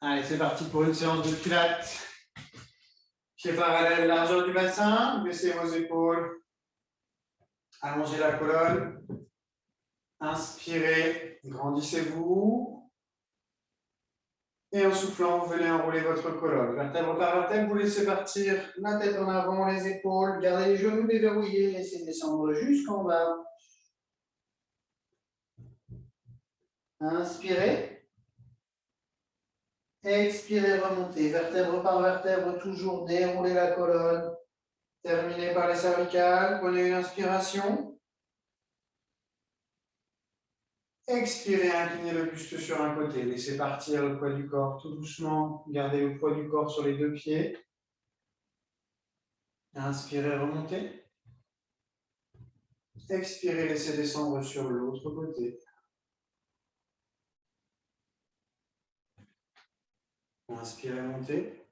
Allez, c'est parti pour une séance de pilates. Pieds parallèles, largeur du bassin. Baissez vos épaules. Allongez la colonne. Inspirez, grandissez-vous. Et en soufflant, vous venez enrouler votre colonne. Vertèbre par vertèbre, vous laissez partir la tête en avant, les épaules. Gardez les genoux déverrouillés. Laissez descendre jusqu'en bas. Inspirez. Expirez, remontez. Vertèbre par vertèbre, toujours déroulez la colonne. Terminez par les cervicales. Prenez une inspiration. Expirez, inclinez le buste sur un côté. Laissez partir le poids du corps tout doucement. Gardez le poids du corps sur les deux pieds. Inspirez, remontez. Expirez, laissez descendre sur l'autre côté. Inspirez, montez.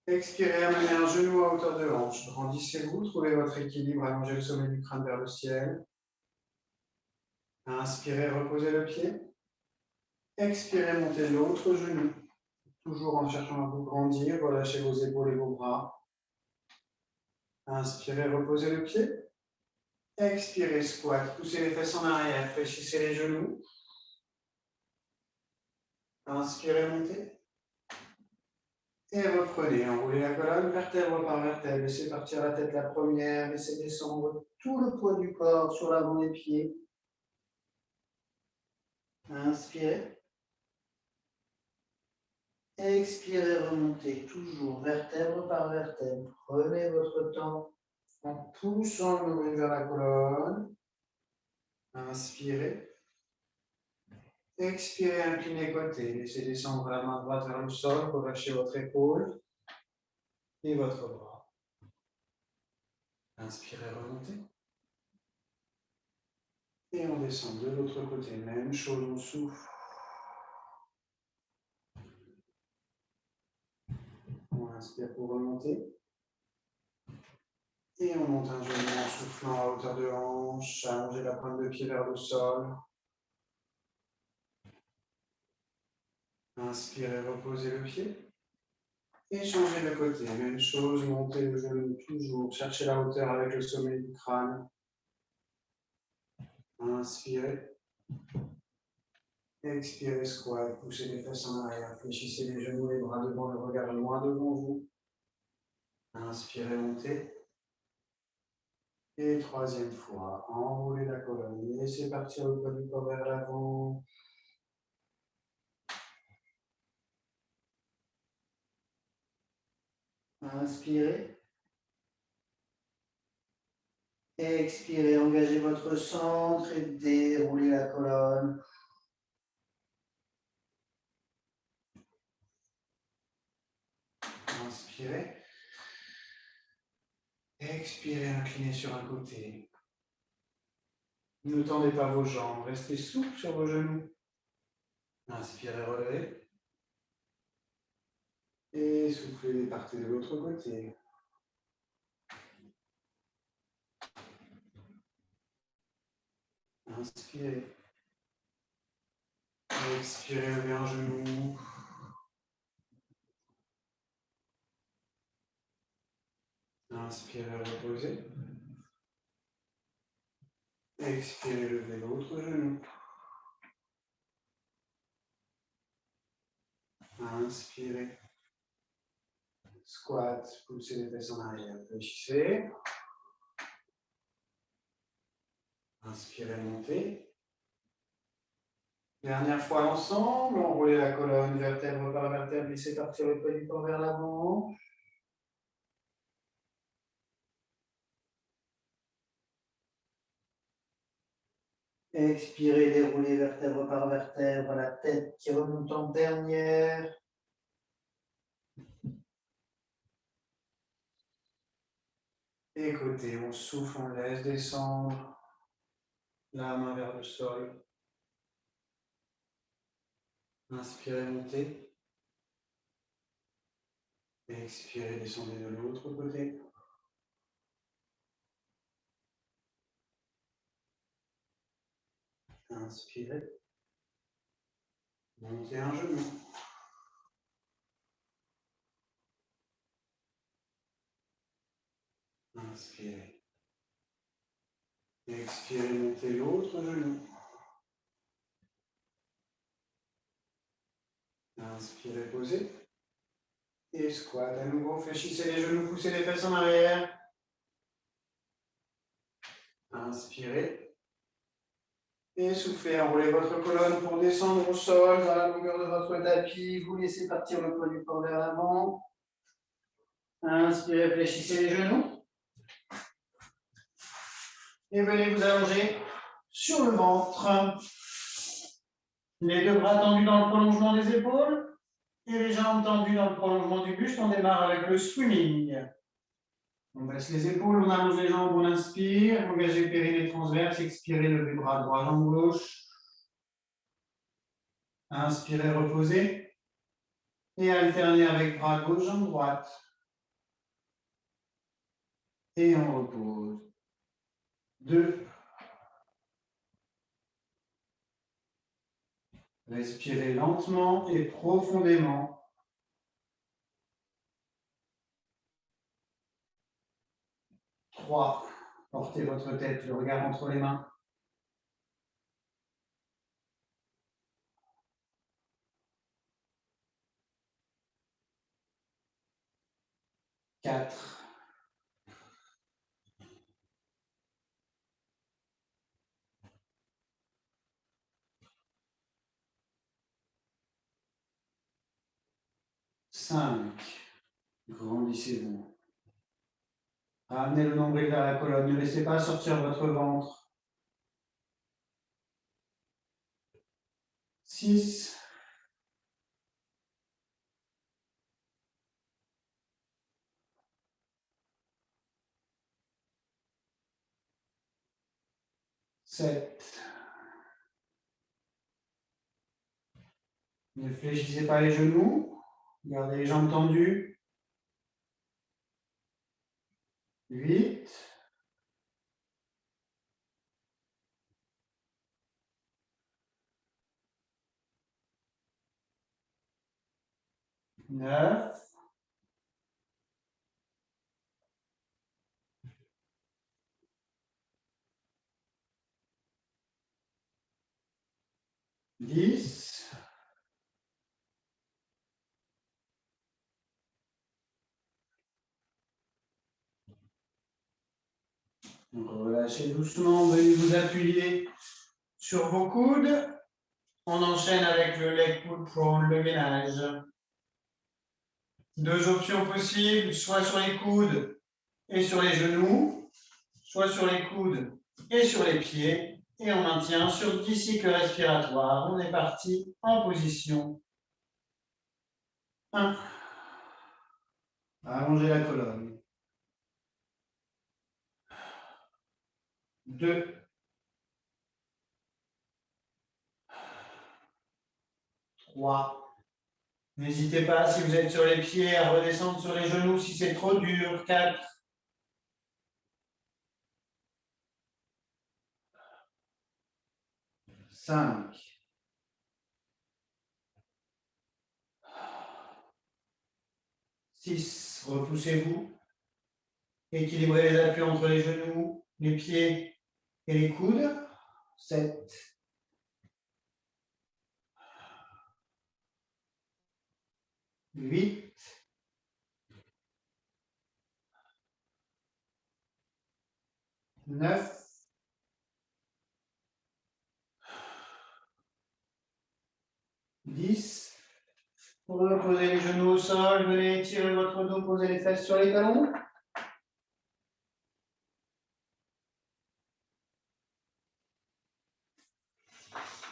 Expirez, amenez un genou à hauteur de hanche. Grandissez-vous, trouvez votre équilibre, allongez le sommet du crâne vers le ciel. Inspirez, reposez le pied. Expirez, montez l'autre genou. Toujours en cherchant à vous grandir, relâchez vos épaules et vos bras. Inspirez, reposez le pied. Expirez, squat. Poussez les fesses en arrière, fléchissez les genoux. Inspirez, montez. Et reprenez, enroulez la colonne, vertèbre par vertèbre. Laissez partir la tête la première, laissez descendre tout le poids du corps sur l'avant des pieds. Inspirez. Expirez, remontez, toujours vertèbre par vertèbre. Prenez votre temps en poussant le nombril vers la colonne. Inspirez. Expirez, inclinez côté. Laissez descendre la main droite vers le sol, relâchez votre épaule et votre bras. Inspirez, remontez. Et on descend de l'autre côté. Même chose, on souffle. On inspire pour remonter. Et on monte un genou en soufflant à hauteur de hanche. Allongez la pointe de pied vers le sol. Inspirez, reposez le pied. Et changez de côté. Même chose, montez le genou toujours. Cherchez la hauteur avec le sommet du crâne. Inspirez. Expirez, squat. Poussez les fesses en arrière. Fléchissez les genoux, les bras devant, le regard loin devant vous. Inspirez, montez. Et troisième fois, enroulez la colonne. Laissez partir le poids du corps vers l'avant. Inspirez. Expirez, engagez votre centre et déroulez la colonne. Inspirez. Expirez, inclinez sur un côté. Ne tendez pas vos jambes, restez souple sur vos genoux. Inspirez, relevez. Et soufflez, partez de l'autre côté. Inspirez. Expirez, levez un genou. Inspirez, reposez. Expirez, levez l'autre genou. Inspirez. Squat, poussez les fesses en arrière. Fléchissez. Inspirez, montez. Dernière fois ensemble, enroulez la colonne vertèbre par vertèbre, laissez partir le poids du corps vers l'avant. Expirez, déroulez vertèbre par vertèbre, la tête qui remonte en dernière. Et côté, on souffle, on laisse descendre la main vers le sol. Inspirez, montez. Expirez, descendez de l'autre côté. Inspirez. Montez un genou. Inspirez. Expirez, montez l'autre genou. Inspirez, posez. Et squat. À nouveau, fléchissez les genoux, poussez les fesses en arrière. Inspirez. Et soufflez, enroulez votre colonne pour descendre au sol dans la longueur de votre tapis. Vous laissez partir le poids du corps vers l'avant. Inspirez, fléchissez les genoux. Et venez vous allonger sur le ventre. Les deux bras tendus dans le prolongement des épaules. Et les jambes tendues dans le prolongement du buste. On démarre avec le swimming. On baisse les épaules, on allonge les jambes, on inspire. Engagez le périnée transverse, expirez, levez bras droit, jambe gauche. Inspirez, reposez. Et alternez avec bras gauche, jambe droite. Et on repose. 2. Respirez lentement et profondément. 3. Portez votre tête, le regard entre les mains. 4. 5. Grandissez-vous. Ramenez le nombril vers la colonne. Ne laissez pas sortir votre ventre. 6. 7. Ne fléchissez pas les genoux. Gardez les jambes tendues. 8. 9. 10. Relâchez doucement, venez vous appuyer sur vos coudes. On enchaîne avec le leg pull prone, le ménage. 2 options possibles, soit sur les coudes et sur les genoux, soit sur les coudes et sur les pieds. Et on maintient sur 10 cycles respiratoires. On est parti en position 1. Allongez la colonne. 2. 3. N'hésitez pas, si vous êtes sur les pieds, à redescendre sur les genoux si c'est trop dur. 4. 5. 6. Repoussez-vous. Équilibrez les appuis entre les genoux, les pieds et les coudes. 7. 8. 9. 10. Reposez les genoux au sol, venez étirer votre dos, posez les fesses sur les talons.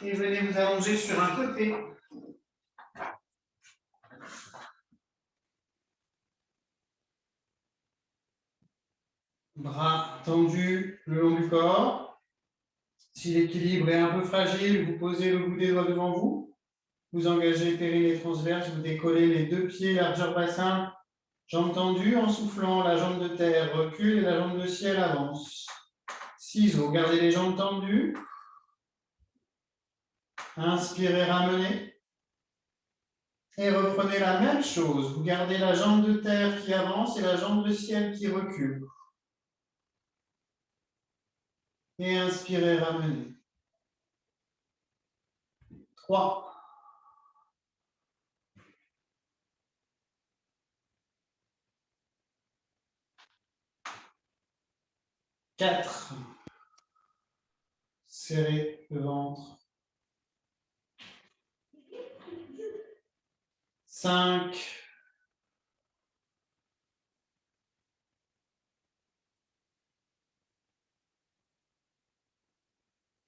Et venez vous allonger sur un côté. Bras tendus le long du corps. Si l'équilibre est un peu fragile, vous posez le bout des doigts devant vous. Vous engagez le périnée transverse, vous décollez les 2 pieds, largeur bassin, jambes tendues, en soufflant, la jambe de terre recule et la jambe de ciel avance. Ciseaux, gardez les jambes tendues. Inspirez, ramenez. Et reprenez la même chose. Vous gardez la jambe de terre qui avance et la jambe de ciel qui recule. Et inspirez, ramenez. 3. 4. Serrez le ventre. 5.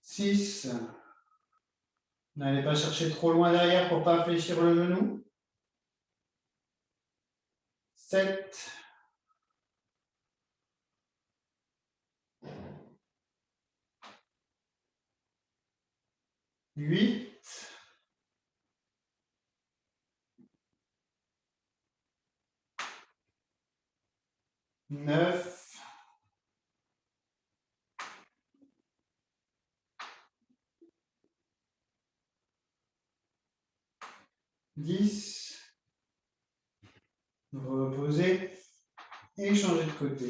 6. N'allez pas chercher trop loin derrière pour ne pas fléchir le genou. 7. 8. 9. 10. Vous reposez et changez de côté.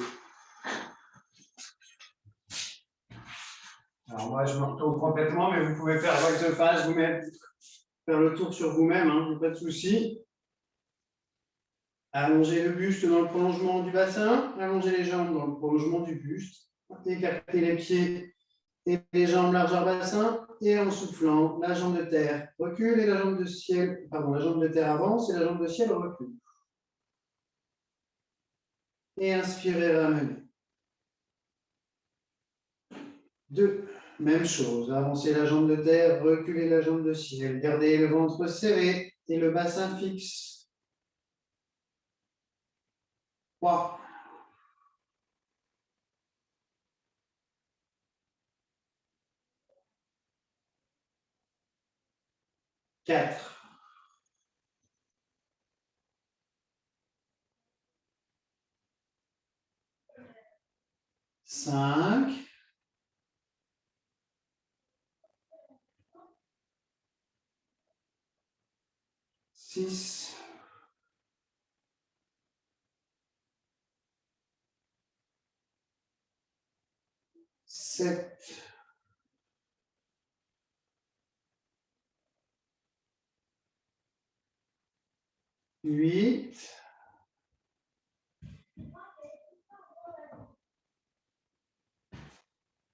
Alors moi, je me retourne complètement, mais vous pouvez faire volte-face vous-même, faire le tour sur vous-même, hein, pas de souci. Allongez le buste dans le prolongement du bassin, allongez les jambes dans le prolongement du buste, écartez les pieds et les jambes largeur bassin, et en soufflant, la jambe de terre recule et la jambe de ciel, pardon, la jambe de terre avance et la jambe de ciel recule. Et inspirez, ramenez. 2. Même chose, avancez la jambe de terre, reculez la jambe de ciel, gardez le ventre serré et le bassin fixe. 3. 4. 5. 6. 7. 8.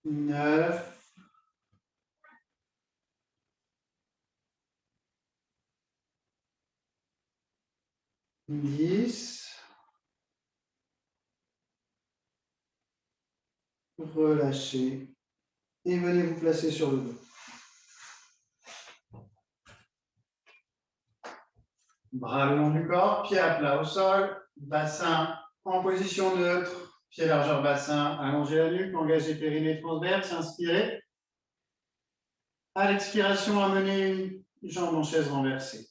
9. 10. Relâchez. Et venez vous placer sur le dos. Bras le long du corps, pieds à plat au sol, bassin en position neutre, pied largeur bassin, allongez la nuque, engagez périnée transverse, inspirez. À l'expiration, amenez une jambe en chaise renversée.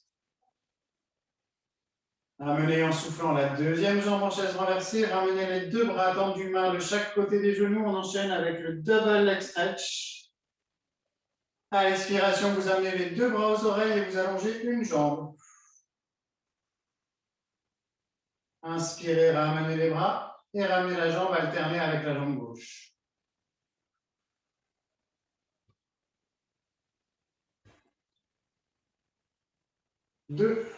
Amenez en soufflant la deuxième jambe en chaise renversée, ramenez les deux bras tendus, main de chaque côté des genoux, on enchaîne avec le double leg stretch. À l'expiration, vous amenez les deux bras aux oreilles et vous allongez une jambe. Inspirez, ramenez les bras et ramenez la jambe alternée avec la jambe gauche. 2.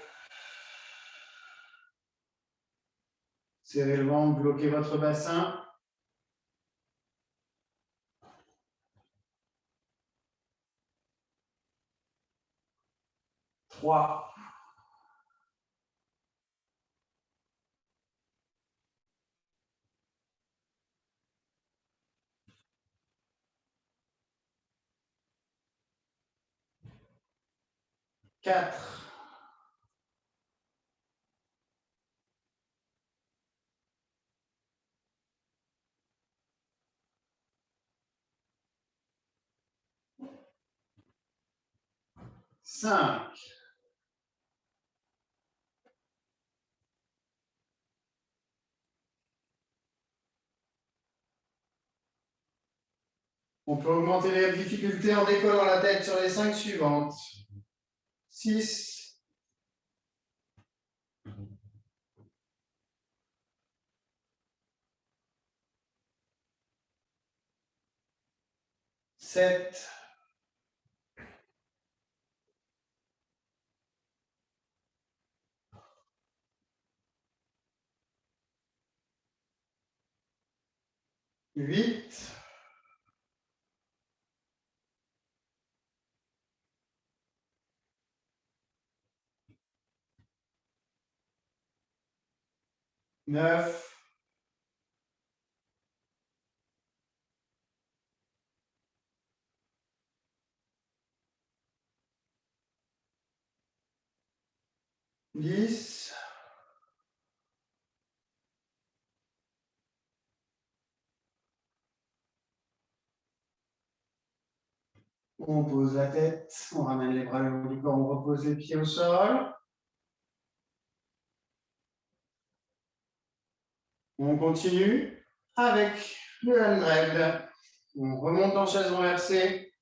Serrez le ventre, bloquez votre bassin. 3. 4. 5. On peut augmenter les difficultés en décollant la tête sur les 5 suivantes. 6. 7, 8, 9, 10, 'On pose la tête, on ramène les bras le long du corps, on repose les pieds au sol. On continue avec le hand-drag. On remonte en chaise renversée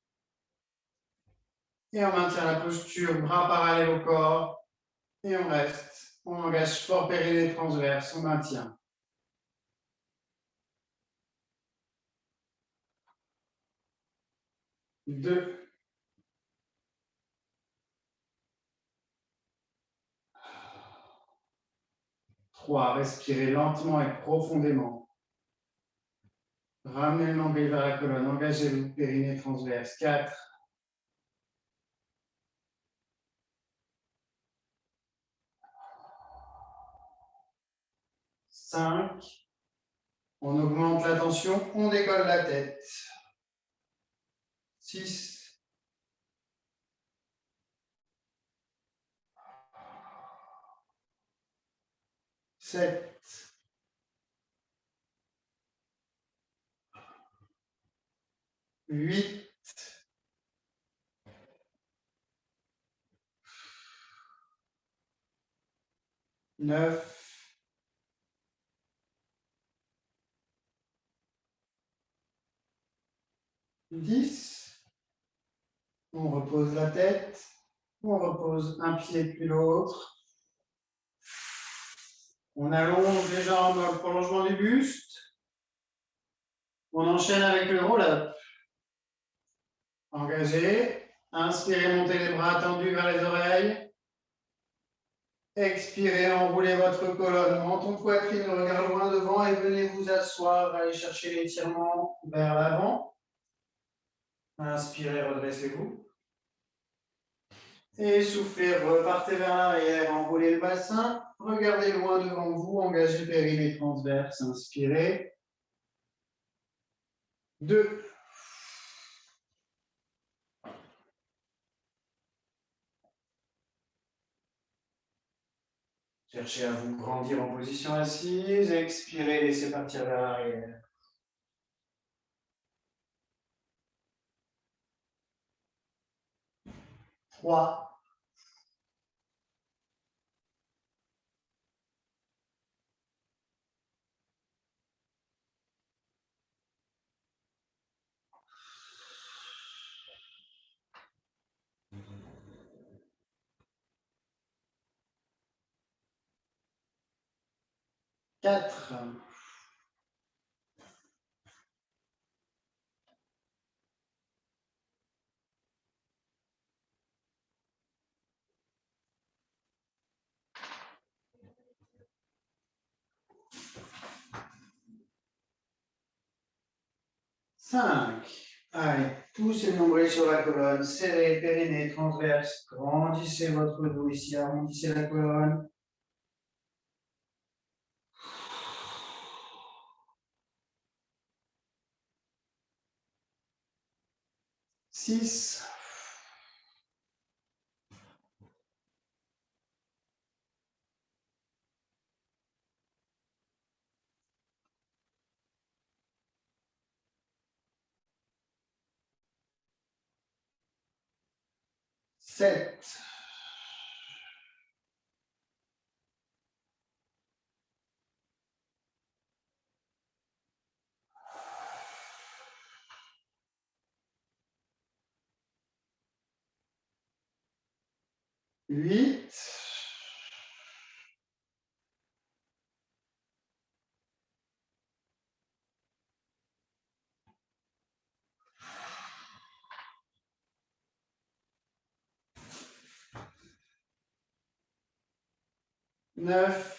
et on maintient la posture, bras parallèles au corps et on reste. On engage fort périnée transverse, on maintient. 2, 3, respirez lentement et profondément. Ramenez le nombril vers la colonne, engagez-vous, périnée transverse. 4, 5, on augmente la tension, on décolle la tête. 6, 7, 8, 9, 10. On repose la tête. On repose un pied puis l'autre. On allonge les jambes dans le prolongement du buste. On enchaîne avec le roll-up. Engagé. Inspirez, montez les bras tendus vers les oreilles. Expirez, enroulez votre colonne, menton poitrine, le regard loin devant et venez vous asseoir. Allez chercher l'étirement vers l'avant. Inspirez, redressez-vous. Et soufflez, repartez vers l'arrière, enroulez le bassin. Regardez loin devant vous, engagez périnée transverse. Inspirez. 2. Cherchez à vous grandir en position assise. Expirez, laissez partir vers l'arrière. 3. 4. 5. Allez, poussez le nombril sur la colonne, serrez, périnée, transverse, grandissez votre dos ici, arrondissez la colonne. 6. 7. 8. 9.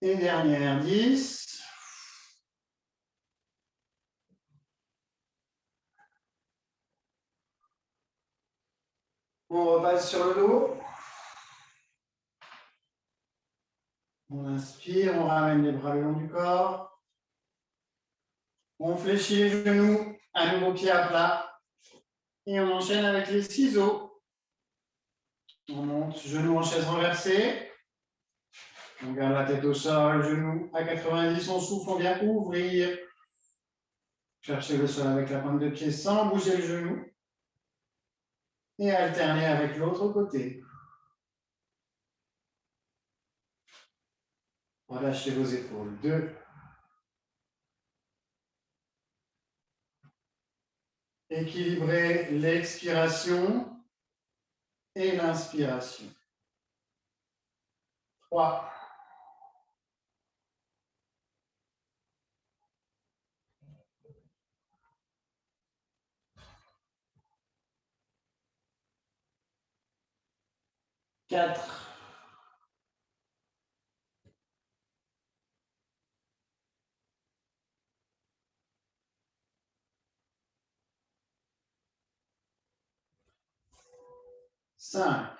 Et dernière, 10. On repasse sur le dos. On inspire, on ramène les bras le long du corps. On fléchit les genoux, à nouveau pied à plat. Et on enchaîne avec les ciseaux. On monte, genoux en chaise renversée. On garde la tête au sol, genoux à 90, on souffle, on vient ouvrir. Cherchez le sol avec la pointe de pied sans bouger le genou. Et alterner avec l'autre côté. Relâchez vos épaules. 2. Équilibrez l'expiration et l'inspiration. 3. 4. 5.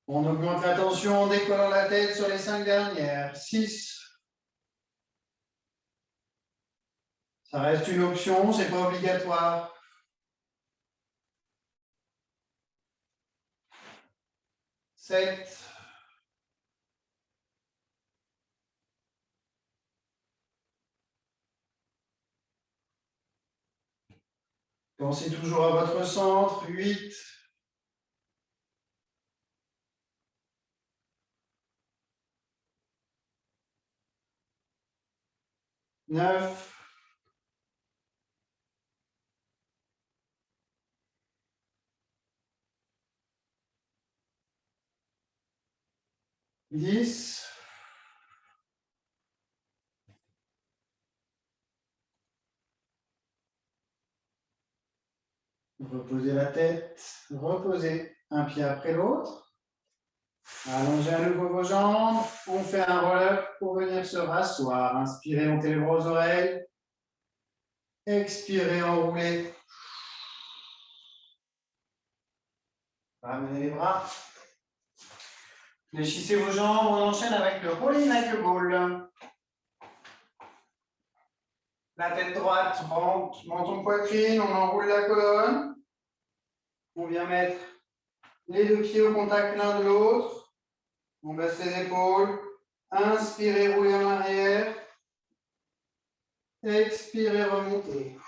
On augmente la tension en décollant la tête sur les 5 dernières. 6. Ça reste une option, ce n'est pas obligatoire. 7. Pensez toujours à votre centre. 8. 9. 10. Reposez la tête, reposez un pied après l'autre. Allongez à nouveau vos jambes. On fait un roll-up pour venir se rasseoir. Inspirez, montez les bras aux oreilles. Expirez, enroulez. Ramenez les bras. Fléchissez vos jambes. On enchaîne avec le rolling like a ball. La tête droite, menton poitrine, on enroule la colonne. On vient mettre les deux pieds au contact l'un de l'autre. On baisse les épaules. Inspirez, roulez en arrière. Expirez, remontez.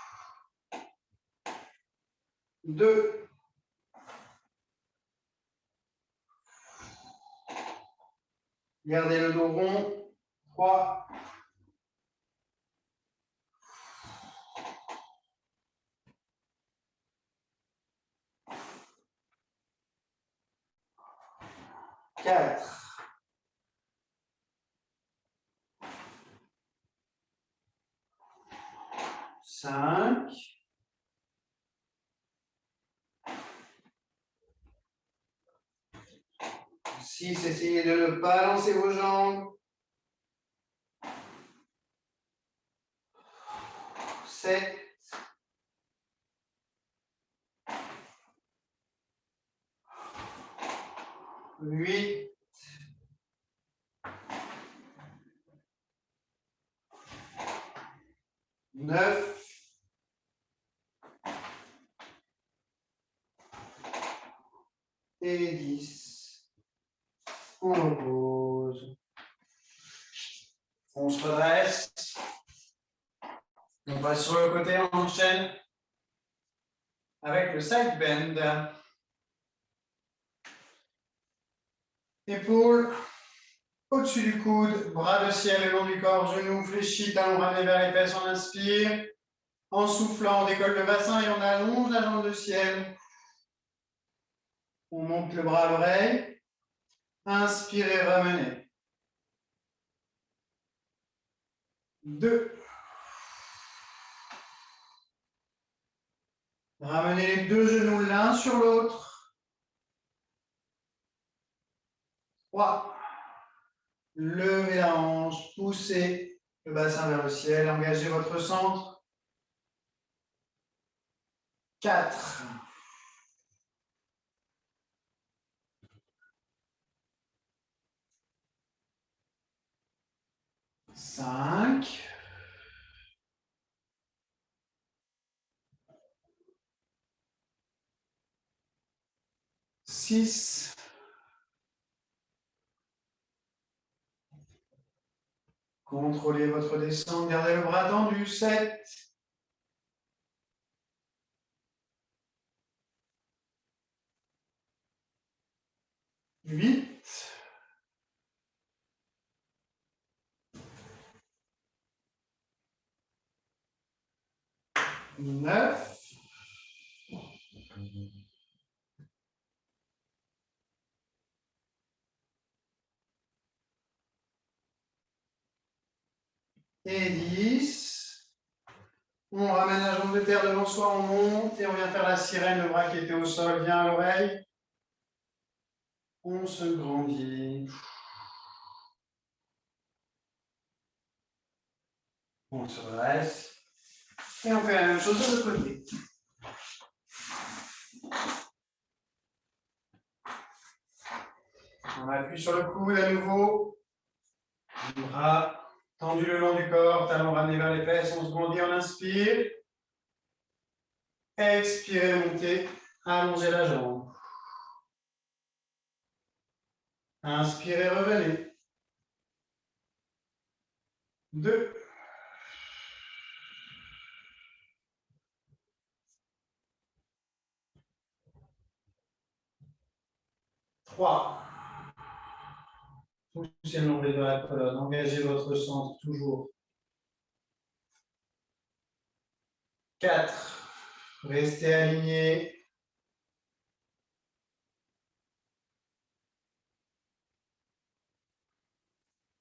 2. Gardez le dos rond. 3. 4. 5. 6. Essayez de ne pas lancer vos jambes. 7. 8. 9. Et 10. On repose. On se redresse. On passe sur le côté, on enchaîne avec le side bend. Épaules au-dessus du coude, bras de ciel le long du corps, genoux fléchis, talons ramenés vers les fesses, on inspire. En soufflant, on décolle le bassin et on allonge la jambe de ciel. On monte le bras à l'oreille. Inspirez, ramenez. 2. Ramenez les deux genoux l'un sur l'autre. 3. Levez la hanche, poussez le bassin vers le ciel, engagez votre centre. 4. 5. 6. 'Contrôlez votre descente, gardez le bras tendu. 7. 8. 9. Et 10. On ramène la jambe de terre devant soi, on monte et on vient faire la sirène. Le bras qui était au sol vient à l'oreille. On se grandit. On se redresse. Et on fait la même chose de l'autre côté. On appuie sur le coude à nouveau. Bras tendu le long du corps, talons ramenés vers les fesses. On se grandit, on inspire. Expirez, montez. Allongez la jambe. Inspirez, revenez. 2. 3. Poussez le nombril de la colonne. Engagez votre centre toujours. 4. Restez aligné.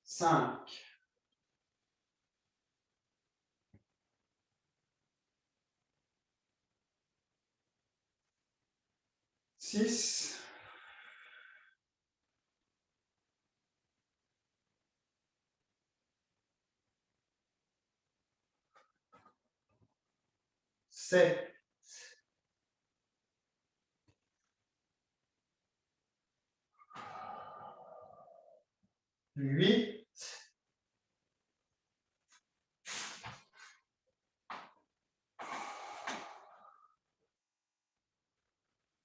5. 6. 7. 8.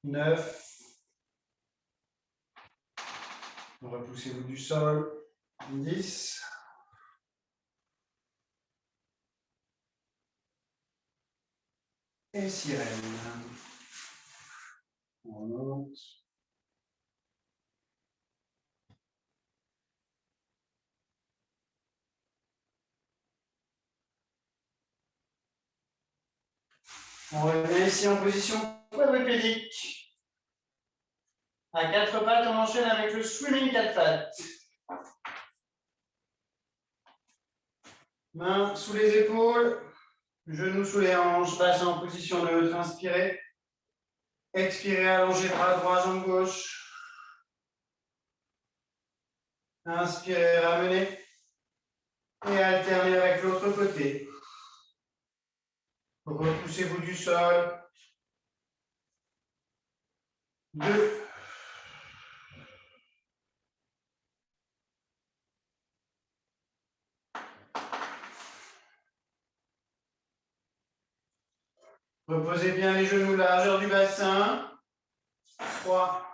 9. Repoussez-vous du sol. 10. Et sirène. On monte. On revient ici en position quadrupédique. À 4 pattes, on enchaîne avec le swimming 4 pattes. Mains sous les épaules, genoux sous les hanches, bassin en position neutre. Inspirez. Expirez, allongez bras droit, jambe gauche. Inspirez, ramenez. Et alternez avec l'autre côté. Repoussez-vous du sol. 2. Reposez bien les genoux, largeur du bassin. 3.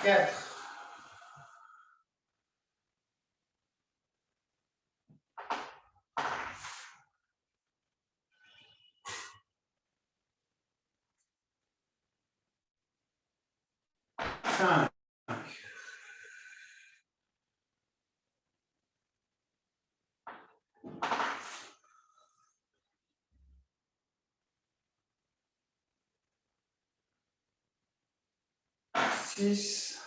4. 5. 6.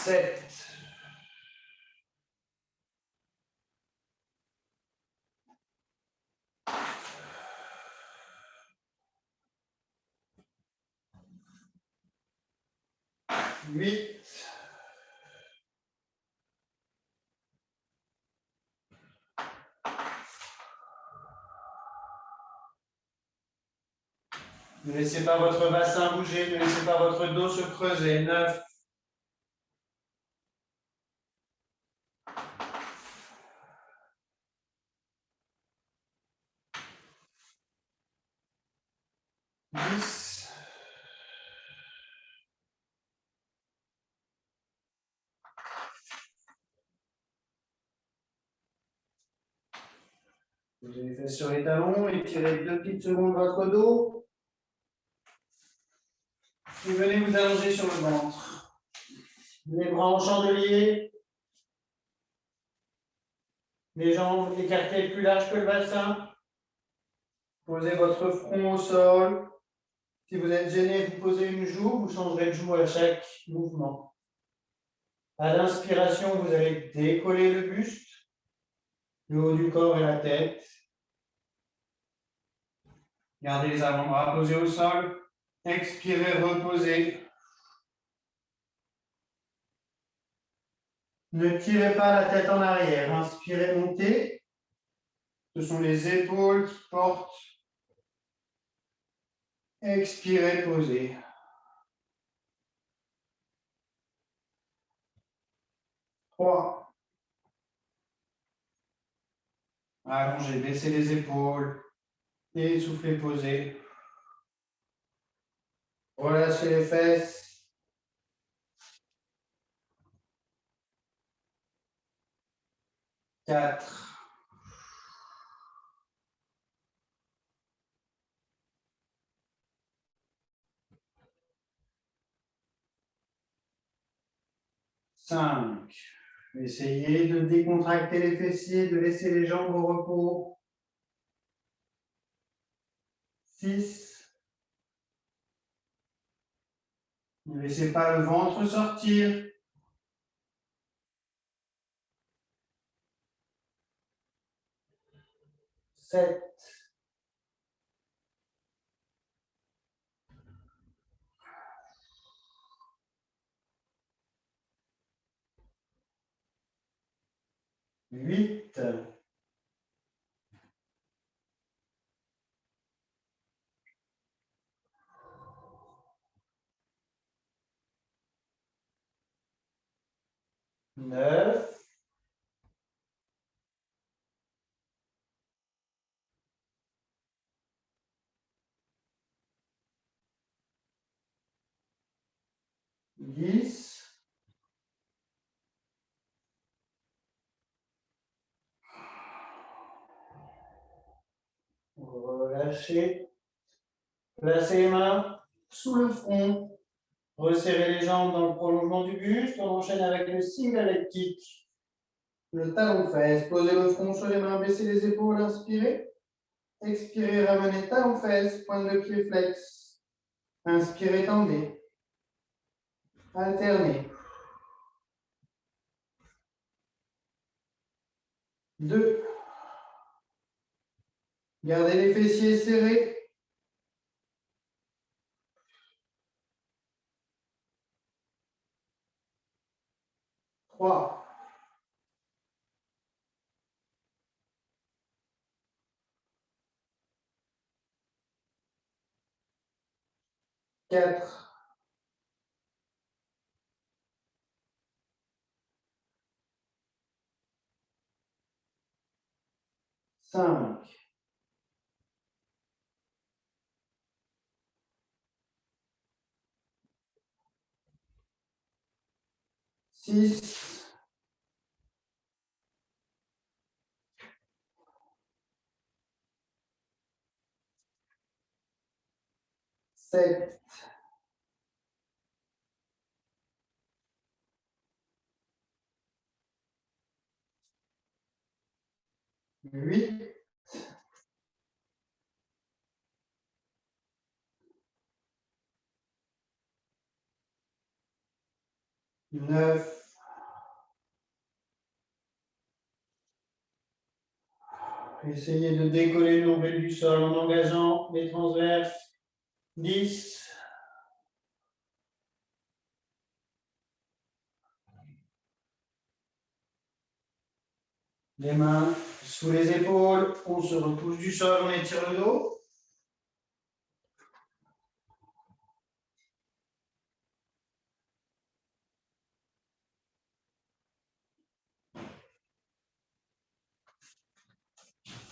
7. 8. 9. Ne laissez pas votre bassin bouger, ne laissez pas votre dos se creuser. 9. 10. 'Vous les fesses sur les talons, étirez 2 petites secondes votre dos. Et venez vous allonger sur le ventre. Les bras en chandelier. Les jambes écartées le plus large que le bassin. Posez votre front au sol. Si vous êtes gêné, vous posez une joue, vous changerez de joue à chaque mouvement. À l'inspiration, vous allez décoller le buste, le haut du corps et la tête. Gardez les avant-bras posés au sol. Expirez, reposez. Ne tirez pas la tête en arrière. Inspirez, montez. Ce sont les épaules qui portent. Expirez, posez. Trois. Allongez, baissez les épaules. Et soufflez, posez. Relâchez les fesses. 4. 5. Essayez de décontracter les fessiers, de laisser les jambes au repos. 6. Ne laissez pas le ventre sortir. 7. 8. 9. 10. Relâchez. Placez les mains sous le front. Resserrez les jambes dans le prolongement du buste. On enchaîne avec le single leg kick. Le talon-fesse. Posez le front sur les mains, baissez les épaules, inspirez. Expirez, ramenez talon-fesse, pointe de pied flex. Inspirez, tendez. Alternez. 2. Gardez les fessiers serrés. 3. 4. 5. 6. 7, 8, 9, essayez de décoller le nombril du sol en engageant les transverses. 10. Les mains sous les épaules, on se repousse du sol, on étire le dos.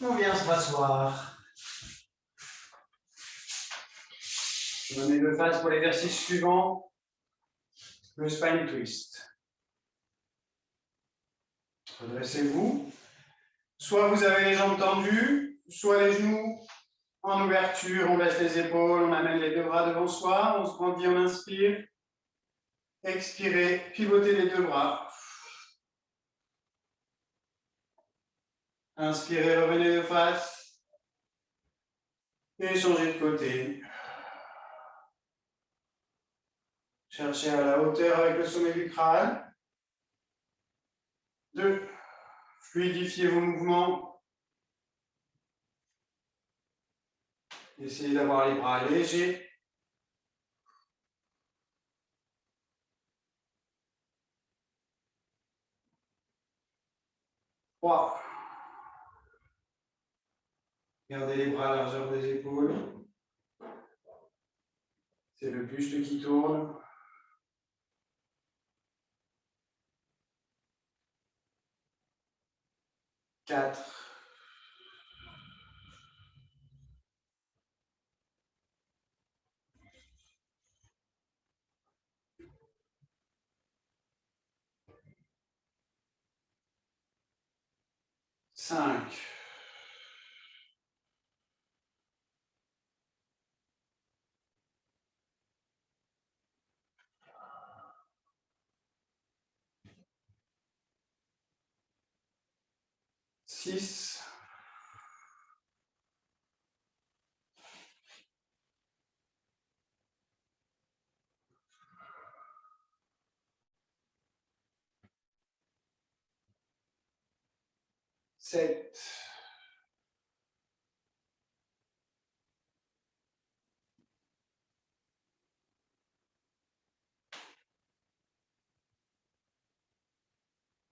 On vient se rasseoir. Je me mets de face pour l'exercice suivant, le spine twist. Redressez-vous. Soit vous avez les jambes tendues, soit les genoux en ouverture. On baisse les épaules, on amène les deux bras devant soi. On se grandit, on inspire. Expirez, pivotez les deux bras. Inspirez, revenez de face. Et changez de côté. Cherchez à la hauteur avec le sommet du crâne. 2. Fluidifiez vos mouvements. Essayez d'avoir les bras légers. 3. Gardez les bras à la largeur des épaules. C'est le buste qui tourne. 4. 5. 6. 7.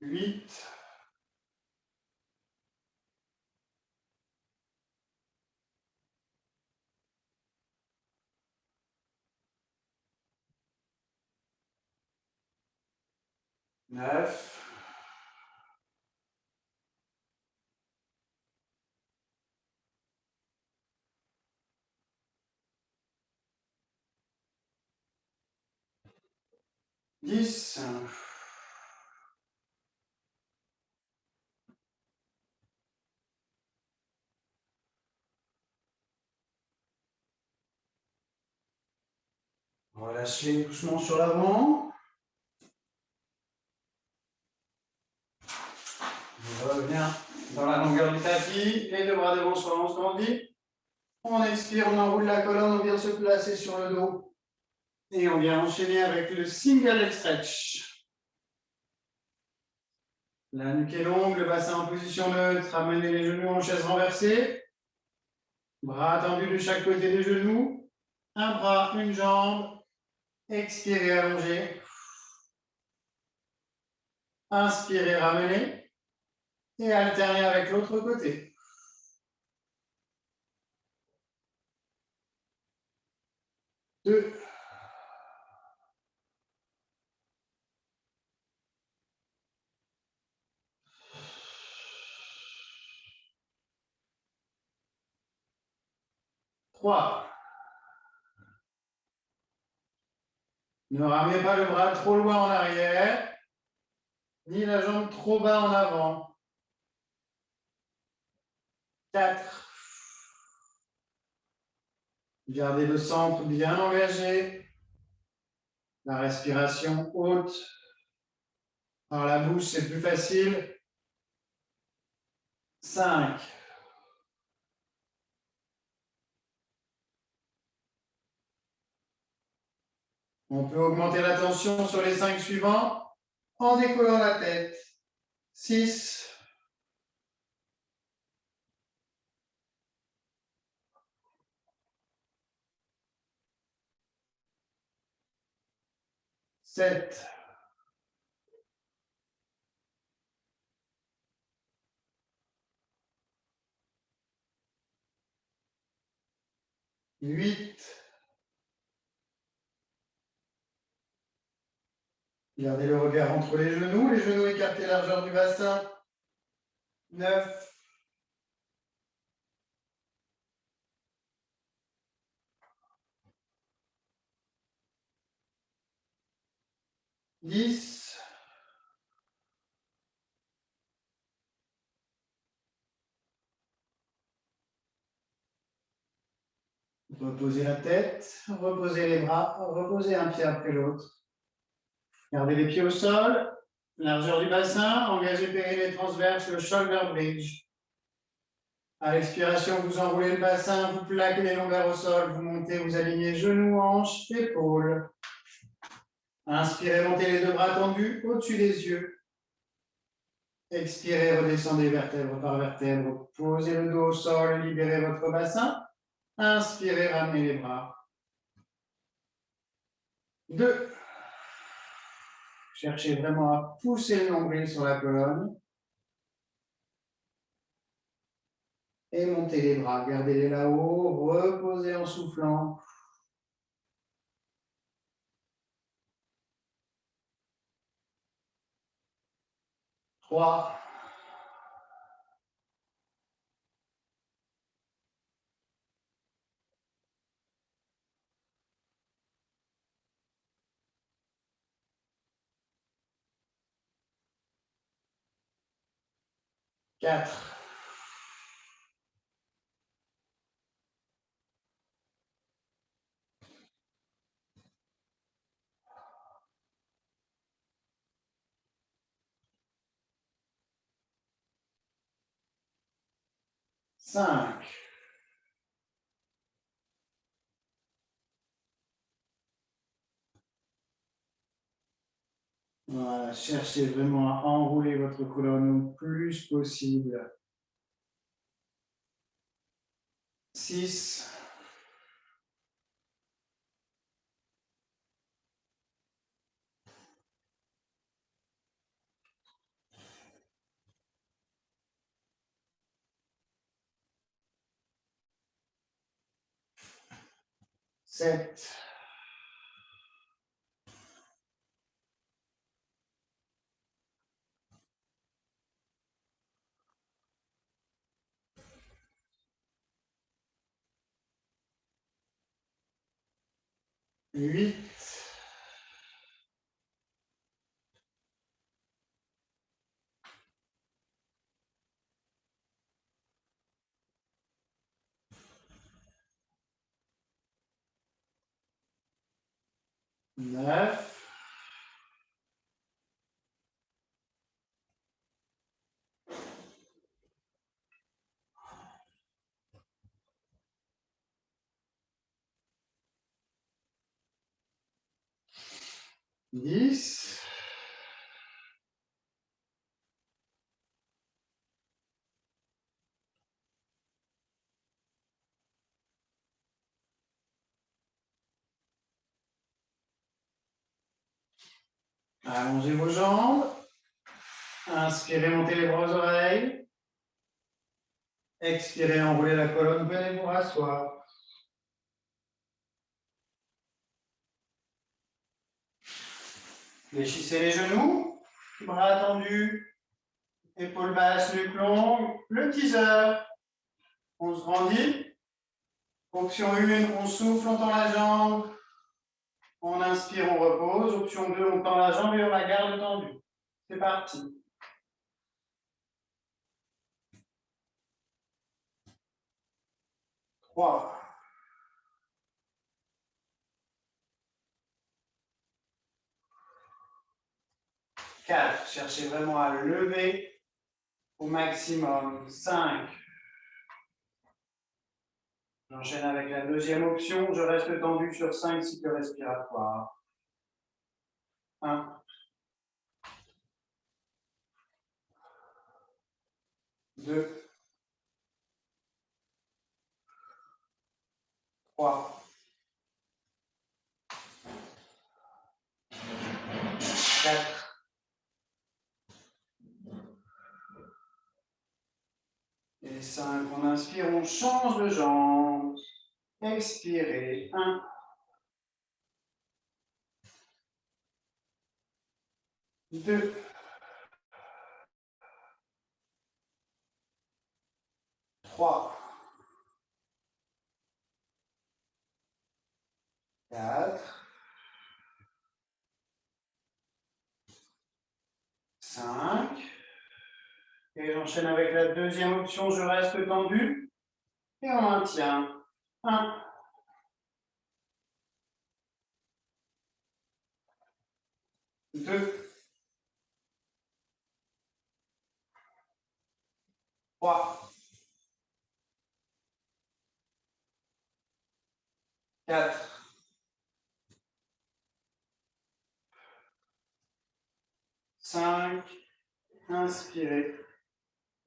8. 9. 10. Relâchez doucement sur l'avant. On revient dans la longueur du tapis. Les deux bras devant soi, on se grandit. On expire, on enroule la colonne, on vient se placer sur le dos. Et on vient enchaîner avec le single leg stretch. La nuque est longue, le bassin en position neutre. Ramenez les genoux en chaise renversée. Bras tendus de chaque côté des genoux. Un bras, une jambe. Expirez, allongez. Inspirez, ramenez. Et alternez avec l'autre côté. 2. 3. Ne ramenez pas le bras trop loin en arrière, ni la jambe trop bas en avant. 4. Gardez le centre bien engagé. La respiration haute. Par la bouche, c'est plus facile. 5. On peut augmenter la tension sur les 5 suivants en décollant la tête. 6. 7. 8. Gardez le regard entre les genoux écartés largeur du bassin. 9. 10. 'Reposez la tête, reposez les bras, reposez un pied après l'autre. Gardez les pieds au sol, largeur du bassin, engagez périnée transverse, le shoulder bridge. À l'expiration, vous enroulez le bassin, vous plaquez les longueurs au sol, vous montez, vous alignez genoux, hanches, épaules. Inspirez, montez les 2 bras tendus au-dessus des yeux. Expirez, redescendez vertèbre par vertèbre. Posez le dos au sol, libérez votre bassin. Inspirez, ramenez les bras. 2. Cherchez vraiment à pousser le nombril sur la colonne. Et montez les bras, gardez-les là-haut, reposez en soufflant. 3. 4. 5. Voilà, cherchez vraiment à enrouler votre colonne le plus possible. 6. 7. 8. Neuf. 10. Allongez vos jambes. Inspirez, montez les bras aux oreilles. Expirez, enroulez la colonne, venez vous rasseoir. Fléchissez les genoux, bras tendus, épaules basses, nuque longue. Le teaser. On se grandit. Option 1, on souffle, on tend la jambe. On inspire, on repose. Option 2, on tend la jambe et on la garde tendue. C'est parti. 3. 4. Cherchez vraiment à lever au maximum. 5. J'enchaîne avec la deuxième option. Je reste tendu sur 5 cycles respiratoires. 1. 2. 3. 4. Et 5. On inspire, on change de jambe. Expirez. 1. 2. 3. 4. 5. Et j'enchaîne avec la deuxième option. Je reste tendu. Et on maintient. 1. 2. 3. 4. 5. Inspirez.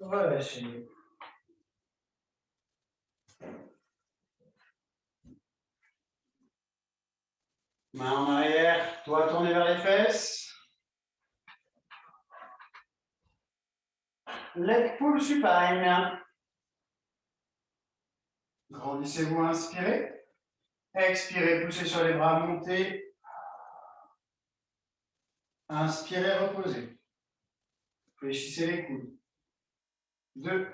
Relâchez. Main en arrière, doigt tourné vers les fesses. Leg pull supine. Grandissez-vous, inspirez. Expirez, poussez sur les bras, montez. Inspirez, reposez. Fléchissez les coudes. 2.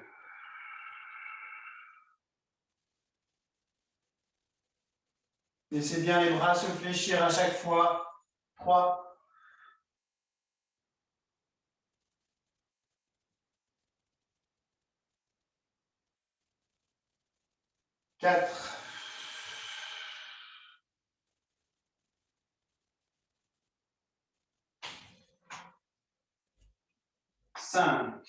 Laissez bien les bras se fléchir à chaque fois. 3. 4. 5.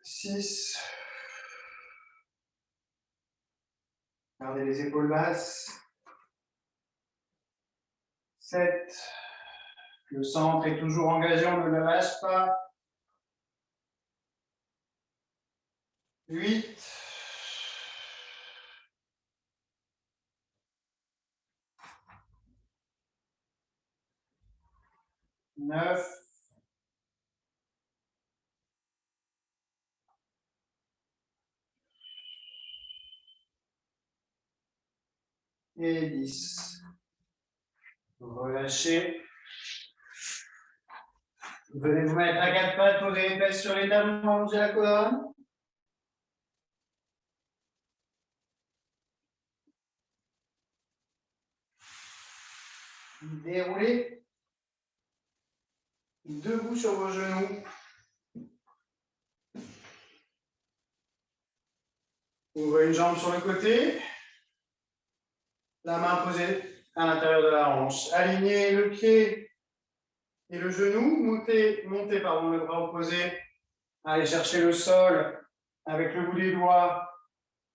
6. Gardez les épaules basses. 7. Le centre est toujours engagé, on ne le lâche pas. 8. 9. Et 10. Relâchez. Venez vous mettre à 4 pattes, posez les fesses sur les talons, allongez la colonne. Déroulez. Debout sur vos genoux. Ouvrez une jambe sur le côté. La main posée à l'intérieur de la hanche. Alignez le pied et le genou. Montez le bras opposé. Allez chercher le sol avec le bout des doigts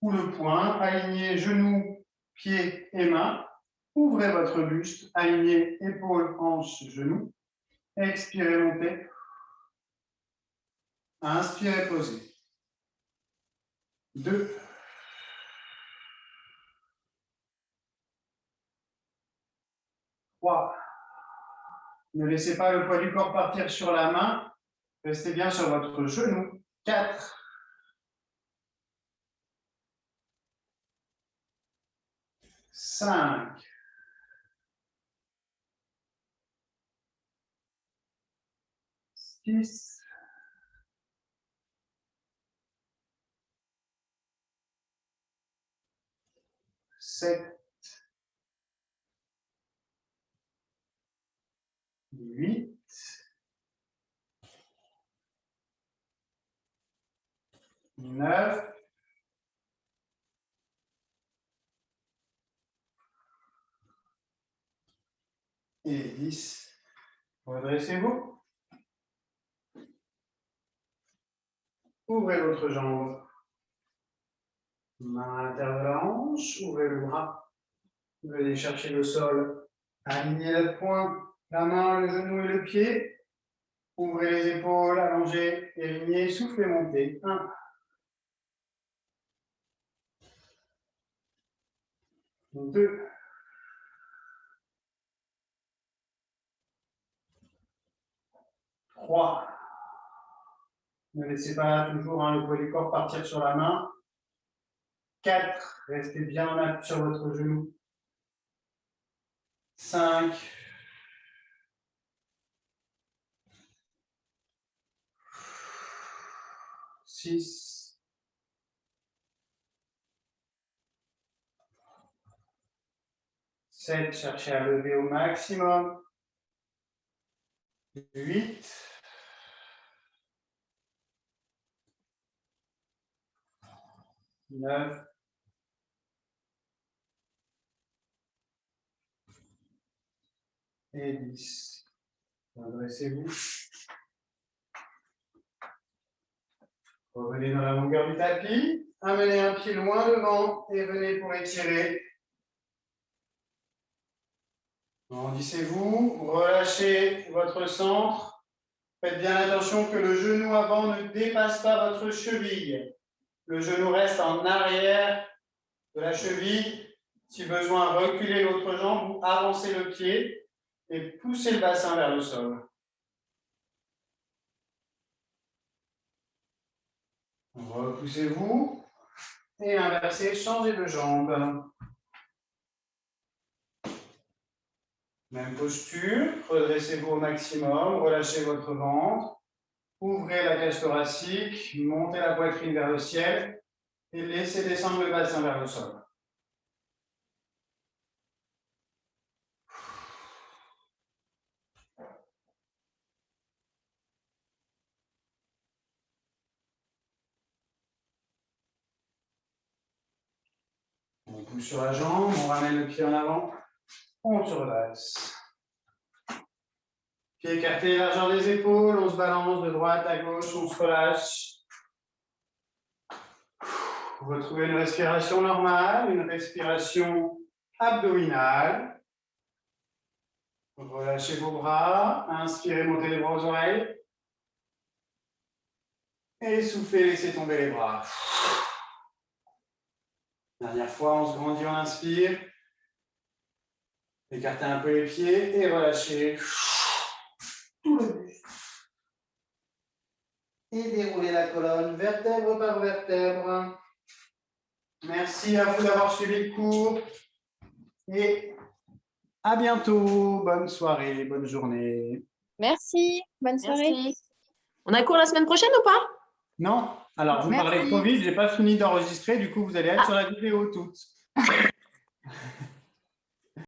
ou le poing. Alignez genoux, pieds et mains. Ouvrez votre buste. Alignez épaules, hanches, genoux. Expirez, montez. Inspirez, posez. 2. 3. Ne laissez pas le poids du corps partir sur la main. Restez bien sur votre genou. 4. 5. 6. 7. 8. 9. et 10. Redressez-vous. Ouvrez l'autre jambe. Main à l'intérieur de la hanche, ouvrez le bras. Venez chercher le sol. Alignez le poing, la main, le genou et le pied. Ouvrez les épaules, allongez, alignez, soufflez, montez. 1. 2. 3. Ne laissez pas toujours le poids du corps partir sur la main. 4. Restez bien en appui sur votre genou. 5. 6. 7. Cherchez à lever au maximum. 8. 9. Et 10. Redressez-vous. Revenez dans la longueur du tapis. Amenez un pied loin devant et venez pour étirer. Grandissez-vous. Relâchez votre centre. Faites bien attention que le genou avant ne dépasse pas votre cheville. Le genou reste en arrière de la cheville. Si besoin, reculez l'autre jambe ou avancez le pied et poussez le bassin vers le sol. Repoussez-vous et inversez, changez de jambe. Même posture, redressez-vous au maximum, relâchez votre ventre, ouvrez la cage thoracique, montez la poitrine vers le ciel et laissez descendre le bassin vers le sol. On pousse sur la jambe, on ramène le pied en avant, on se redresse. Pied écarté, largeur des épaules, on se balance de droite à gauche, on se relâche. Vous retrouvez une respiration normale, une respiration abdominale. Relâchez vos bras, inspirez, montez les bras aux oreilles. Et soufflez, laissez tomber les bras. Dernière fois, on se grandit, on inspire. Écartez un peu les pieds et relâchez tout le buste. Et déroulez la colonne, vertèbre par vertèbre. Merci à vous d'avoir suivi le cours. Et à bientôt. Bonne soirée, bonne journée. Merci. Bonne soirée. Merci. On a cours la semaine prochaine ou pas? Non, alors vous parlez trop vite, je n'ai pas fini d'enregistrer, du coup vous allez être sur la vidéo toutes.